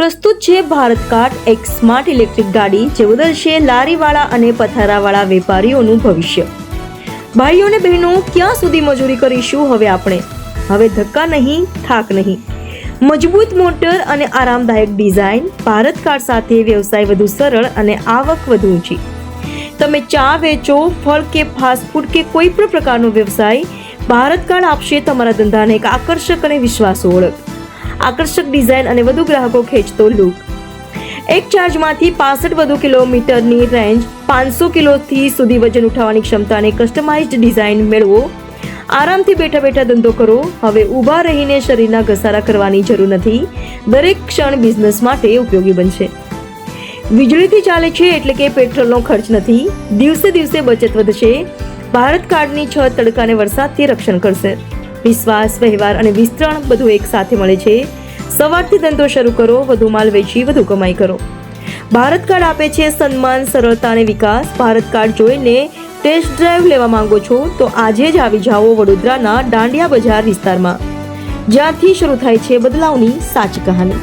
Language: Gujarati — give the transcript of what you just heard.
પ્રસ્તુત છે ભારત કાર્ડ, એક સ્માર્ટ ઇલેક્ટ્રિક ગાડી જે બદલશે લારીવાળા અને પથારાવાળા વેપારીઓનું ભવિષ્ય. ભાઈઓ અને બહેનો, ક્યાં સુધી મજૂરી કરીશું હવે ધક્કા નહીં, થાક નહીં. મજબૂત મોટર અને આરામદાયક ડિઝાઇન. ભારત કાર્ડ સાથે વ્યવસાય વધુ સરળ અને આવક વધુ ઊંચી. તમે ચા વેચો, ફળ કે ફાસ્ટફૂડ કે કોઈ પણ પ્રકારનો વ્યવસાય, ભારત કાર્ડ આપશે તમારા ધંધાને એક આકર્ષક અને વિશ્વાસુ ઓળખ. આકર્ષક ડિઝાઇન અને વધુ ગ્રાહકો ખેંચતો લુક. એક ચાર્જમાંથી 65 વધુ કિલોમીટરની રેન્જ, 500 કિલોથી સુધી વજન ઉઠાવવાની ક્ષમતા અને કસ્ટમાઇઝ્ડ ડિઝાઇન મેળવો. આરામથી બેઠા બેઠા ધંધો કરો. હવે ઊભા રહીને શરીરના ઘસારા કરવાની જરૂર નથી. દરેક ક્ષણ બિઝનેસ માટે ઉપયોગી બનશે. વીજળીથી ચાલે છે એટલે કે પેટ્રોલનો ખર્ચ નથી. દિવસે દિવસે બચત વધશે. ભારત કાર્ડની છત તડકા અને વરસાદથી રક્ષણ કરશે. વિશ્વાસ, વ્યવહાર અને વિસ્તરણ બધું એક સાથે મળે છે. સવારથી ધંધો શરૂ કરો, વધુ માલ વેચી વધુ કમાઈ કરો. ભારત કાર્ડ આપે છે સન્માન, સરળતા અને વિકાસ. ભારત કાર્ડ જોઈને ટેસ્ટ ડ્રાઈવ લેવા માંગો છો તો આજે જ આવી જાઓ વડોદરાના દાંડિયા બજાર વિસ્તારમાં, જ્યાંથી શરૂ થાય છે બદલાવની સાચી કહાની.